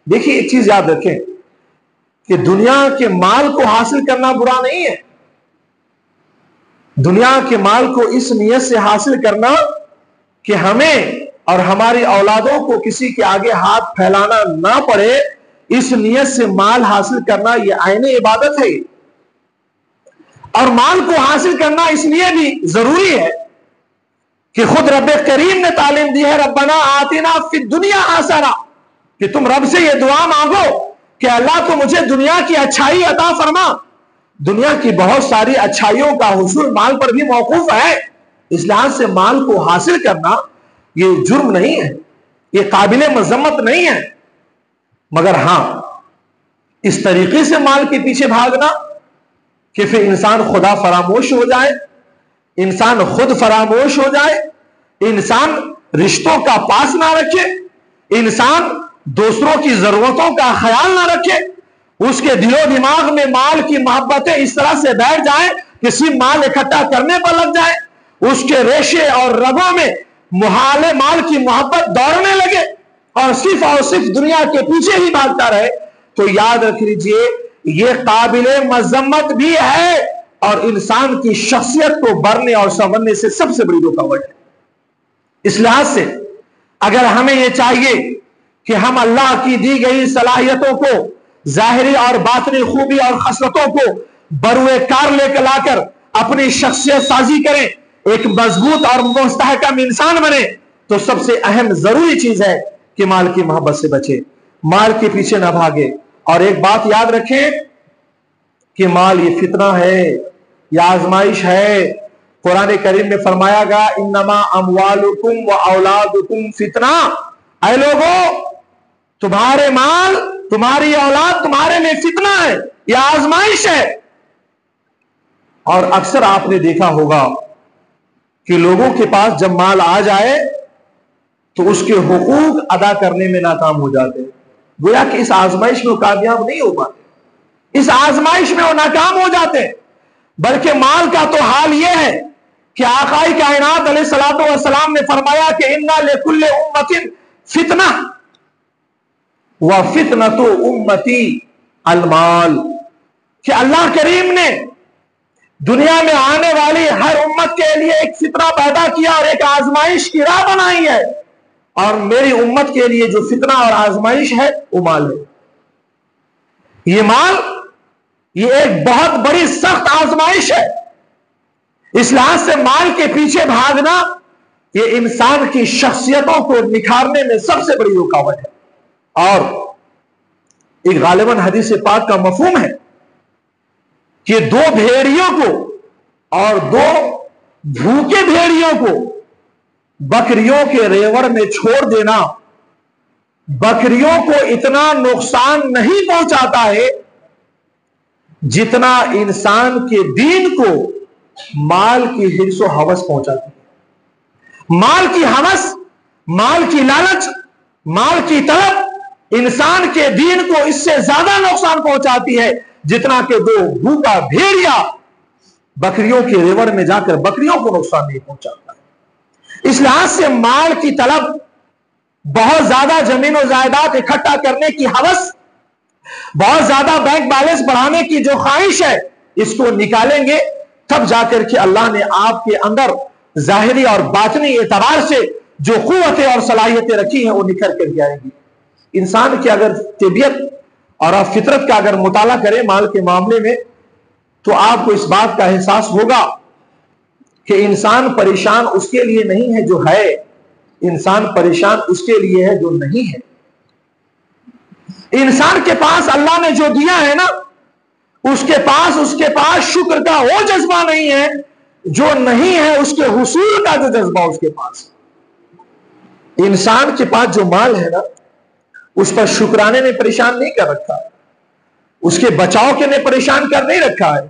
دیکھیے ایک چیز یاد رکھیں کہ دنیا کے مال کو حاصل کرنا برا نہیں ہے. دنیا کے مال کو اس نیت سے حاصل کرنا کہ ہمیں اور ہماری اولادوں کو کسی کے آگے ہاتھ پھیلانا نہ پڑے، اس نیت سے مال حاصل کرنا یہ عین عبادت ہے. اور مال کو حاصل کرنا اس لیے بھی ضروری ہے کہ خود رب کریم نے تعلیم دی ہے، ربنا آتنا فی الدنیا حسنہ، کہ تم رب سے یہ دعا مانگو کہ اللہ تو مجھے دنیا کی اچھائی عطا فرما. دنیا کی بہت ساری اچھائیوں کا حصول مال پر بھی موقوف ہے. اس لحاظ سے مال کو حاصل کرنا یہ جرم نہیں ہے، یہ قابل مذمت نہیں ہے. مگر ہاں اس طریقے سے مال کے پیچھے بھاگنا کہ پھر انسان خدا فراموش ہو جائے، انسان خود فراموش ہو جائے، انسان رشتوں کا پاس نہ رکھے، انسان دوسروں کی ضرورتوں کا خیال نہ رکھے، اس کے دل و دماغ میں مال کی محبتیں اس طرح سے بیٹھ جائیں کہ صرف مال اکٹھا کرنے پر لگ جائے، اس کے ریشے اور رگوں میں محال مال کی محبت دوڑنے لگے اور صرف دنیا کے پیچھے ہی بھاگتا رہے، تو یاد رکھ لیجئے یہ قابل مذمت بھی ہے اور انسان کی شخصیت کو بڑھنے اور سنورنے سے سب سے بڑی رکاوٹ ہے. اس لحاظ سے اگر ہمیں یہ چاہیے کہ ہم اللہ کی دی گئی صلاحیتوں کو، ظاہری اور باطنی خوبی اور خصلتوں کو بروئے کار لے کے لا کر اپنی شخصیت سازی کریں، ایک مضبوط اور مستحکم انسان بنے، تو سب سے اہم ضروری چیز ہے کہ مال کی محبت سے بچے، مال کے پیچھے نہ بھاگے. اور ایک بات یاد رکھیں کہ مال یہ فتنہ ہے، یہ آزمائش ہے. قرآن کریم میں فرمایا گا انما اموالکم و اولادکم فتنہ. اے لوگوں، تمہارے مال، تمہاری اولاد تمہارے لیے فتنہ ہے، یہ آزمائش ہے. اور اکثر آپ نے دیکھا ہوگا کہ لوگوں کے پاس جب مال آ جائے تو اس کے حقوق ادا کرنے میں ناکام ہو جاتے ہیں. گویا کہ اس آزمائش میں وہ کامیاب نہیں ہو پاتے، اس آزمائش میں وہ ناکام ہو جاتے ہیں. بلکہ مال کا تو حال یہ ہے کہ آقائے کائنات علیہ الصلوۃ والسلام نے فرمایا کہ اِنَّ لِكُلِّ أُمَّةٍ فِتْنَةٌ وَفِتْنَةُ أُمَّتِي الْمَالِ، کہ اللہ کریم نے دنیا میں آنے والی ہر امت کے لیے ایک فتنہ پیدا کیا اور ایک آزمائش کی راہ بنائی ہے، اور میری امت کے لیے جو فتنہ اور آزمائش ہے وہ مال ہے. یہ مال یہ ایک بہت بڑی سخت آزمائش ہے. اس لحاظ سے مال کے پیچھے بھاگنا یہ انسان کی شخصیتوں کو نکھارنے میں سب سے بڑی رکاوٹ ہے. اور ایک غالباً حدیث پاک کا مفہوم ہے کہ دو بھیڑیوں کو اور دو بھوکے بھیڑیوں کو بکریوں کے ریوڑ میں چھوڑ دینا بکریوں کو اتنا نقصان نہیں پہنچاتا ہے جتنا انسان کے دین کو مال کی حرص و ہوس پہنچاتی ہے. مال کی ہوس، مال کی لالچ، مال کی طلب انسان کے دین کو اس سے زیادہ نقصان پہنچاتی ہے جتنا کہ دو بھوکا بھیڑیا بکریوں کے ریوڑ میں جا کر بکریوں کو نقصان نہیں پہنچاتا. اس لحاظ سے مال کی طلب، بہت زیادہ زمین و جائیداد اکٹھا کرنے کی ہوس، بہت زیادہ بینک بیلنس بڑھانے کی جو خواہش ہے، اس کو نکالیں گے تب جا کر کے اللہ نے آپ کے اندر ظاہری اور باطنی اعتبار سے جو قوتیں اور صلاحیتیں رکھی ہیں وہ نکھر کر کے آئیں گی. انسان کی اگر طبیعت اور آپ فطرت کا اگر مطالعہ کریں مال کے معاملے میں تو آپ کو اس بات کا احساس ہوگا کہ انسان پریشان اس کے لیے نہیں ہے جو ہے، انسان پریشان اس کے لیے ہے جو نہیں ہے. انسان کے پاس اللہ نے جو دیا ہے نا، اس کے پاس شکر کا وہ جذبہ نہیں ہے، جو نہیں ہے اس کے حصول کا جو جذبہ اس کے پاس. انسان کے پاس جو مال ہے نا، اس پر شکرانے نے پریشان نہیں کر رکھا، اس کے بچاؤ کے نے پریشان کر نہیں رکھا ہے،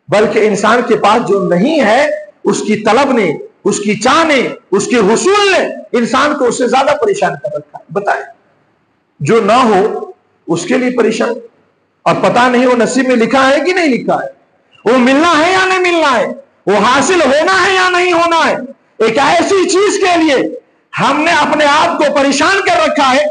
بلکہ انسان کے پاس جو نہیں ہے اس کی طلب نے، اس کی چاہ نے، اس کے حصول نے انسان کو اس سے زیادہ پریشان کر رکھا ہے. بتائیں، جو نہ ہو اس کے لیے پریشان، اور پتہ نہیں وہ نصیب میں لکھا ہے کہ نہیں لکھا ہے، وہ ملنا ہے یا نہیں ملنا ہے، وہ حاصل ہونا ہے یا نہیں ہونا ہے. ایک ایسی چیز کے لیے ہم نے اپنے آپ کو پریشان کر رکھا ہے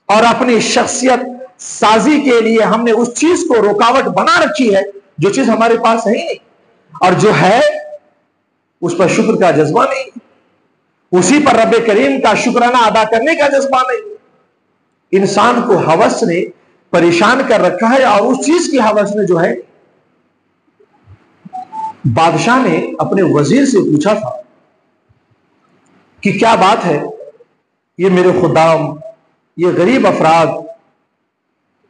اور اپنی شخصیت سازی کے لیے ہم نے اس چیز کو رکاوٹ بنا رکھی ہے جو چیز ہمارے پاس ہے ہی نہیں، اور جو ہے اس پر شکر کا جذبہ نہیں، اسی پر رب کریم کا شکرانہ ادا کرنے کا جذبہ نہیں۔ انسان کو ہوس نے پریشان کر رکھا ہے، اور اس چیز کی ہوس نے جو ہے، بادشاہ نے اپنے وزیر سے پوچھا تھا کہ کیا بات ہے، یہ میرے خدام، یہ غریب افراد،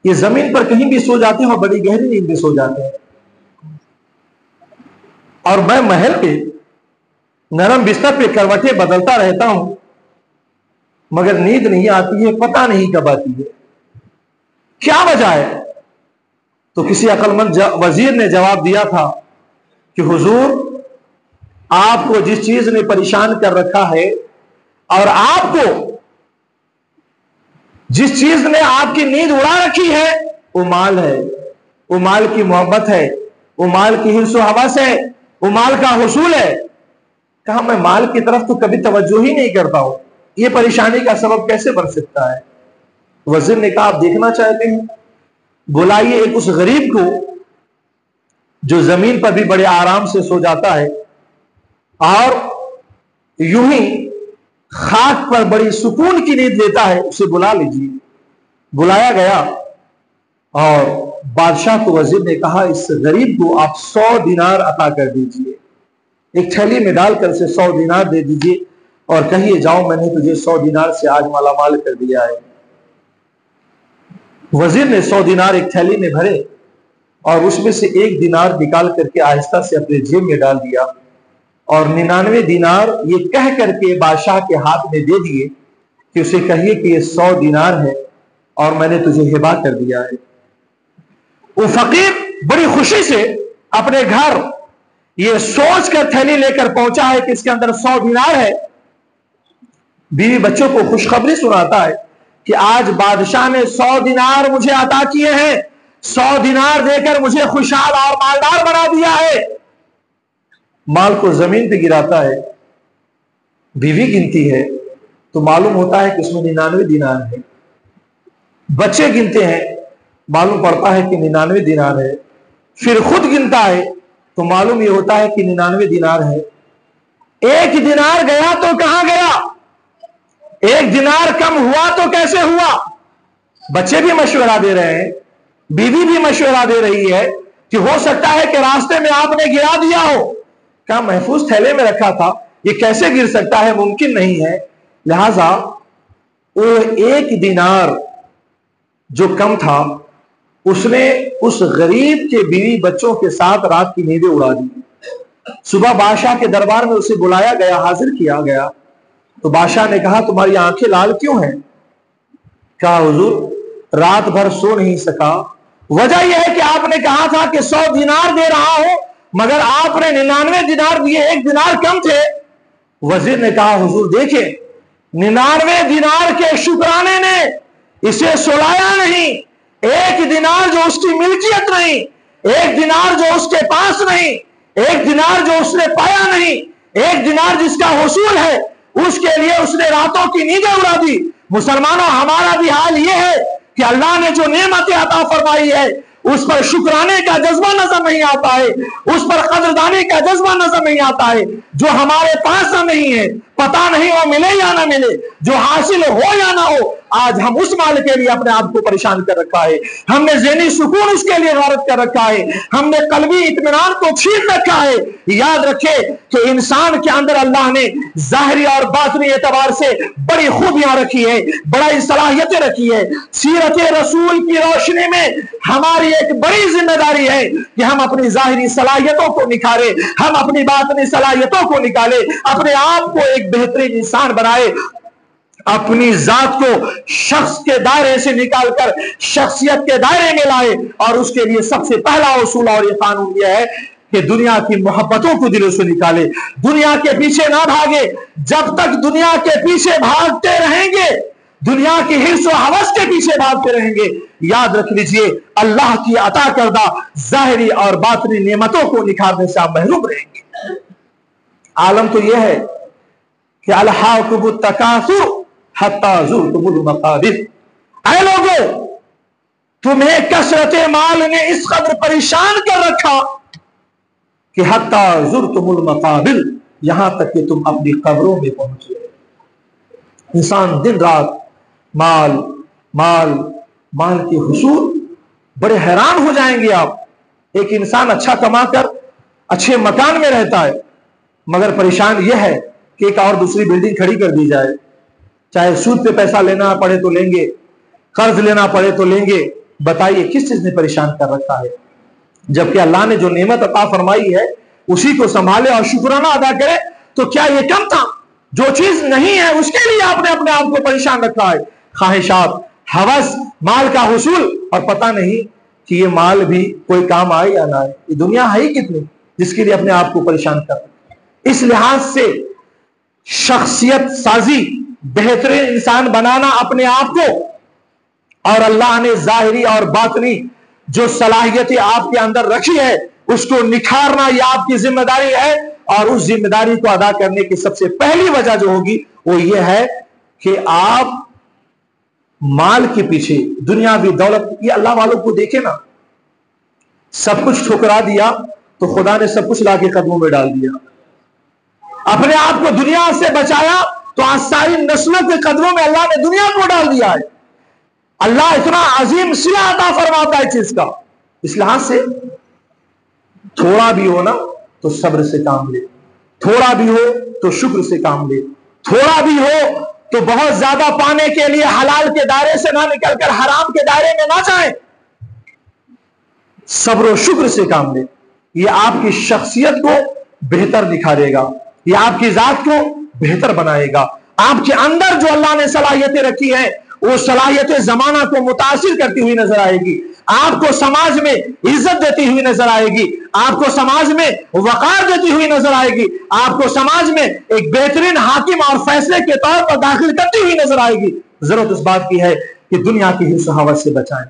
یہ زمین پر کہیں بھی سو جاتے ہیں اور بڑی گہری نیند میں سو جاتے ہیں، اور میں محل پہ نرم بستر پہ کروٹیں بدلتا رہتا ہوں مگر نیند نہیں آتی ہے، پتہ نہیں کب آتی ہے، کیا وجہ ہے؟ تو کسی عقل مند وزیر نے جواب دیا تھا کہ حضور، آپ کو جس چیز نے پریشان کر رکھا ہے اور آپ کو جس چیز نے آپ کی نیند اڑا رکھی ہے وہ مال ہے، وہ مال کی محبت ہے، وہ مال کی حرص و ہوس ہے، وہ مال کا حصول ہے۔ کہا میں مال کی طرف تو کبھی توجہ ہی نہیں کرتا ہوں، یہ پریشانی کا سبب کیسے بن سکتا ہے؟ وزیر نے کہا آپ دیکھنا چاہتے ہیں؟ بلائیے ایک اس غریب کو جو زمین پر بھی بڑے آرام سے سو جاتا ہے اور یوں ہی خاک پر بڑی سکون کی نیند لیتا ہے، اسے بلا لیجیے۔ بلایا گیا اور بادشاہ کو وزیر نے کہا اس غریب کو آپ 100 دینار عطا کر دیجیے، ایک تھیلی میں ڈال کر سے 100 دینار دے دیجیے اور کہیے جاؤ میں نے تجھے 100 دینار سے آج مالا مال کر دیا ہے۔ وزیر نے 100 دینار ایک تھیلی میں بھرے اور اس میں سے 1 دینار نکال کر کے آہستہ سے اپنے جیب میں ڈال دیا، اور 99 دینار یہ کہہ کر کے بادشاہ کے ہاتھ میں دے دیے کہ اسے کہیے کہ یہ 100 دینار ہے اور میں نے تجھے ہبا کر دیا ہے۔ وہ فقیر بڑی خوشی سے اپنے گھر یہ سوچ کر تھیلی لے کر پہنچا ہے کہ اس کے اندر 100 دینار ہے۔ بیوی بچوں کو خوشخبری سناتا ہے کہ آج بادشاہ نے 100 دینار مجھے عطا کیے ہیں، 100 دینار دے کر مجھے خوشحال اور مالدار بنا دیا ہے۔ مال کو زمین پہ گراتا ہے، بیوی گنتی ہے تو معلوم ہوتا ہے کہ اس میں 99 دینار ہے، بچے گنتے ہیں معلوم پڑتا ہے کہ 99 دینار ہے، پھر خود گنتا ہے تو معلوم یہ ہوتا ہے کہ 99 دینار ہے۔ 1 دینار گیا تو کہاں گیا؟ 1 دینار کم ہوا تو کیسے ہوا؟ بچے بھی مشورہ دے رہے ہیں، بیوی بھی مشورہ دے رہی ہے کہ ہو سکتا ہے کہ راستے میں آپ نے گرا دیا ہو۔ کہا محفوظ تھیلے میں رکھا تھا، یہ کیسے گر سکتا ہے؟ ممکن نہیں ہے۔ لہذا وہ 1 دینار جو کم تھا اس نے اس غریب کے بیوی بچوں کے ساتھ رات کی نیندیں اڑا دی۔ صبح بادشاہ کے دربار میں اسے بلایا گیا، حاضر کیا گیا تو بادشاہ نے کہا تمہاری آنکھیں لال کیوں ہیں؟ کہا حضور رات بھر سو نہیں سکا، وجہ یہ ہے کہ آپ نے کہا تھا کہ 100 دینار دے رہا ہوں مگر آپ نے 99 دینار دیے، 1 دینار کم تھے۔ وزیر نے کہا حضور دیکھیں 99 دینار کے شکرانے نے اسے سلایا نہیں، 1 دینار جو اس کی ملکیت نہیں، 1 دینار جو اس کے پاس نہیں، 1 دینار جو اس نے پایا نہیں، 1 دینار جس کا حصول ہے اس کے لیے اس نے راتوں کی نیندیں اڑا دی۔ مسلمانوں ہمارا بھی حال یہ ہے کہ اللہ نے جو نعمتیں عطا فرمائی ہے اس پر شکرانے کا جذبہ نظر نہیں آتا ہے، اس پر قدردانی کا جذبہ نظر نہیں آتا ہے۔ جو ہمارے پاس نہیں ہے پتہ نہیں وہ ملے یا نہ ملے، جو حاصل ہو یا نہ ہو، آج ہم اس مال کے لیے اپنے آپ کو پریشان کر رکھا ہے، ہم نے ذہنی سکون اس کے لیے غارت کر رکھا ہے، ہم نے قلبی اطمینان کو چھین رکھا ہے۔ یاد رکھے کہ انسان کے اندر اللہ نے ظاہری اور باطنی اعتبار سے بڑی خوبیاں رکھی ہے، بڑی صلاحیتیں رکھی ہے۔ سیرت رسول کی روشنی میں ہماری ایک بڑی ذمہ داری ہے کہ ہم اپنی ظاہری صلاحیتوں کو نکھارے، ہم اپنی باطنی صلاحیتوں کو نکالے، اپنے آپ کو ایک بہترین انسان بنائے، اپنی ذات کو شخص کے دائرے سے نکال کر شخصیت کے دائرے میں لائے۔ اور اس کے لیے سب سے پہلا اصول اور یہ قانون یہ ہے کہ دنیا کی محبتوں کو دلوں سے نکالے، دنیا کے پیچھے نہ بھاگے۔ جب تک دنیا کے پیچھے بھاگتے رہیں گے، دنیا کی حرص و ہوس کے پیچھے بھاگتے رہیں گے، یاد رکھ لیجئے اللہ کی عطا کردہ ظاہری اور باطنی نعمتوں کو نکھارنے سے آپ محروم رہیں گے۔ عالم تو یہ ہے کہ الہاکم التکاثر حتی زرتم المقابر، اے لوگوں، تمہیں کثرت مال نے اس قدر پریشان کر رکھا کہ حتیٰ زرتم المقابر، یہاں تک کہ تم اپنی قبروں میں پہنچے۔ انسان دن رات مال مال مال کے حصول، بڑے حیران ہو جائیں گے آپ۔ ایک انسان اچھا کما کر اچھے مکان میں رہتا ہے، مگر پریشان یہ ہے کہ ایک اور دوسری بلڈنگ کھڑی کر دی جائے، چاہے سود پہ پیسہ لینا پڑے تو لیں گے، قرض لینا پڑے تو لیں گے۔ بتائیے کس چیز نے پریشان کر رکھا ہے؟ جبکہ اللہ نے جو نعمت عطا فرمائی ہے اسی کو سنبھالے اور شکرانہ ادا کرے، تو کیا یہ کم تھا؟ جو چیز نہیں ہے اس کے لیے آپ نے اپنے آپ کو پریشان رکھا ہے۔ خواہشات، ہوس، مال کا حصول، اور پتہ نہیں کہ یہ مال بھی کوئی کام آئے یا نہ آئے۔ یہ دنیا ہے ہی کتنی جس کے لیے اپنے آپ کو پریشان کر رکھا ہے۔ اس لحاظ سے شخصیت سازی، بہترین انسان بنانا اپنے آپ کو، اور اللہ نے ظاہری اور باطنی جو صلاحیتیں آپ کے اندر رکھی ہے اس کو نکھارنا، یہ آپ کی ذمہ داری ہے۔ اور اس ذمہ داری کو ادا کرنے کی سب سے پہلی وجہ جو ہوگی وہ یہ ہے کہ آپ مال کے پیچھے، دنیاوی دولت، یہ اللہ والوں کو دیکھیں نا، سب کچھ ٹھکرا دیا تو خدا نے سب کچھ لا کے قدموں میں ڈال دیا۔ اپنے آپ کو دنیا سے بچایا تو آج ساری نسلوں کے قدموں میں اللہ نے دنیا کو ڈال دیا ہے۔ اللہ اتنا عظیم صلہ عطا فرماتا ہے چیز کا۔ اس لحاظ سے تھوڑا بھی ہو نا تو صبر سے کام لے، تھوڑا بھی ہو تو شکر سے کام لے، تھوڑا بھی ہو تو بہت زیادہ پانے کے لیے حلال کے دائرے سے نہ نکل کر حرام کے دائرے میں نہ جائیں، صبر و شکر سے کام لے۔ یہ آپ کی شخصیت کو بہتر نکھارے گا، یہ آپ کی ذات کو بہتر بنائے گا۔ آپ کے اندر جو اللہ نے صلاحیتیں رکھی ہیں وہ صلاحیتیں زمانہ کو متاثر کرتی ہوئی نظر آئے گی، آپ کو سماج میں عزت دیتی ہوئی نظر آئے گی، آپ کو سماج میں وقار دیتی ہوئی نظر آئے گی، آپ کو سماج میں ایک بہترین حاکم اور فیصلے کے طور پر داخل کرتی ہوئی نظر آئے گی۔ ضرورت اس بات کی ہے کہ دنیا کی حرص و ہوس سے بچائیں۔